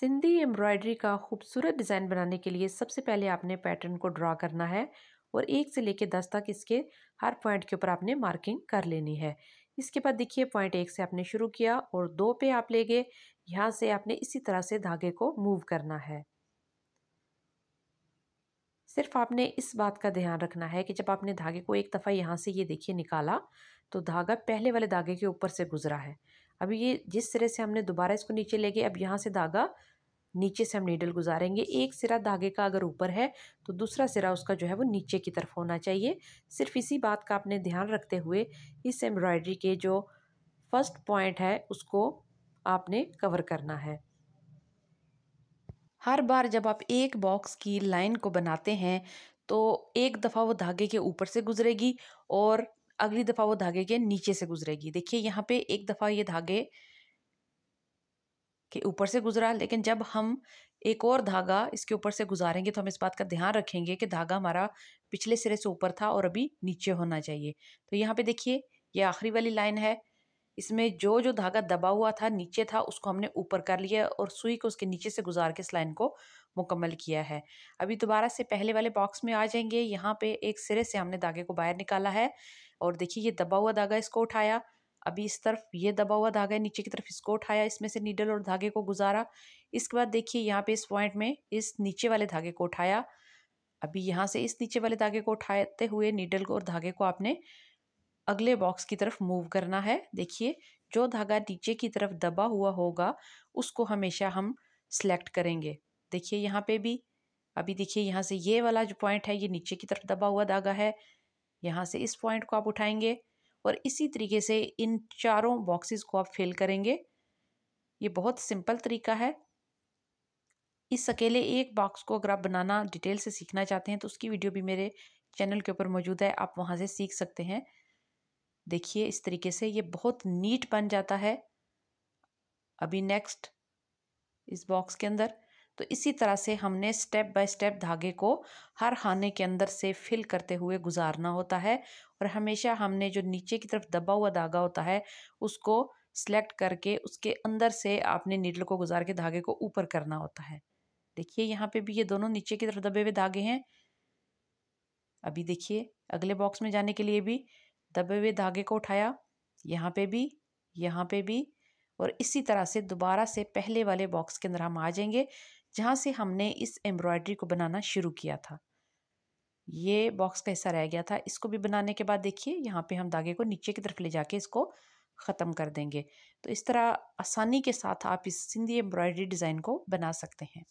Sindhi embroidery का खूबसूरत design बनाने के लिए सबसे पहले आपने पैटर्न को ड्रॉ करना है और 1 से लेकर 10 तक इसके हर पॉइंट के ऊपर आपने मार्किंग कर लेनी है। इसके बाद देखिए पॉइंट 1 से आपने शुरू किया और 2 पे आप ले गए। यहाँ से आपने इसी तरह से धागे को मूव करना है। सिर्फ आपने इस बात का ध्यान रखना है कि जब आपने धागे को एक दफ़ा यहाँ से ये देखिए निकाला तो धागा पहले वाले धागे के ऊपर से गुजरा है। अभी ये जिस सिरे से हमने दोबारा इसको नीचे ले गए, अब यहाँ से धागा नीचे से हम नीडल गुजारेंगे। एक सिरा धागे का अगर ऊपर है तो दूसरा सिरा उसका जो है वो नीचे की तरफ होना चाहिए। सिर्फ इसी बात का आपने ध्यान रखते हुए इस एम्ब्रॉयडरी के जो फर्स्ट पॉइंट है उसको आपने कवर करना है। हर बार जब आप एक बॉक्स की लाइन को बनाते हैं तो एक दफ़ा वो धागे के ऊपर से गुजरेगी और अगली दफ़ा वो धागे के नीचे से गुजरेगी। देखिए यहाँ पे एक दफ़ा ये धागे के ऊपर से गुजरा, लेकिन जब हम एक और धागा इसके ऊपर से गुजारेंगे तो हम इस बात का ध्यान रखेंगे कि धागा हमारा पिछले सिरे से ऊपर था और अभी नीचे होना चाहिए। तो यहाँ पे देखिए ये आखिरी वाली लाइन है। इसमें जो धागा दबा हुआ था नीचे था उसको हमने ऊपर कर लिया और सुई को उसके नीचे से गुजार के इस लाइन को मुकम्मल किया है। अभी दोबारा से पहले वाले बॉक्स में आ जाएंगे। यहाँ पे एक सिरे से हमने धागे को बाहर निकाला है और देखिए ये दबा हुआ धागा इसको उठाया। अभी इस तरफ ये दबा हुआ धागा है, नीचे की तरफ इसको उठाया, इसमें से नीडल और धागे को गुजारा। इसके बाद देखिए यहाँ पे इस पॉइंट में इस नीचे वाले धागे को उठाया। अभी यहाँ से इस नीचे वाले धागे को उठाते हुए नीडल को और धागे को आपने अगले बॉक्स की तरफ मूव करना है। देखिए जो धागा नीचे की तरफ दबा हुआ होगा उसको हमेशा हम सिलेक्ट करेंगे। देखिए यहाँ पे भी अभी देखिए यहाँ से ये वाला जो पॉइंट है ये नीचे की तरफ दबा हुआ धागा है। यहाँ से इस पॉइंट को आप उठाएंगे और इसी तरीके से इन चारों बॉक्सेस को आप फिल करेंगे। ये बहुत सिंपल तरीका है। इस अकेले एक बॉक्स को अगर आप बनाना डिटेल से सीखना चाहते हैं तो उसकी वीडियो भी मेरे चैनल के ऊपर मौजूद है, आप वहाँ से सीख सकते हैं। देखिए इस तरीके से ये बहुत नीट बन जाता है। अभी नेक्स्ट इस बॉक्स के अंदर तो इसी तरह से हमने स्टेप बाय स्टेप धागे को हर खाने के अंदर से फिल करते हुए गुजारना होता है और हमेशा हमने जो नीचे की तरफ दबा हुआ धागा होता है उसको सिलेक्ट करके उसके अंदर से आपने नीडल को गुजार के धागे को ऊपर करना होता है। देखिए यहाँ पे भी ये दोनों नीचे की तरफ दबे हुए धागे हैं। अभी देखिए अगले बॉक्स में जाने के लिए भी दबे हुए धागे को उठाया, यहाँ पे भी और इसी तरह से दोबारा से पहले वाले बॉक्स के अंदर हम आ जाएंगे जहाँ से हमने इस एम्ब्रॉयडरी को बनाना शुरू किया था। ये बॉक्स का हिस्सा रह गया था, इसको भी बनाने के बाद देखिए यहाँ पे हम धागे को नीचे की तरफ ले जाके इसको ख़त्म कर देंगे। तो इस तरह आसानी के साथ आप इस सिंधी एम्ब्रॉयडरी डिज़ाइन को बना सकते हैं।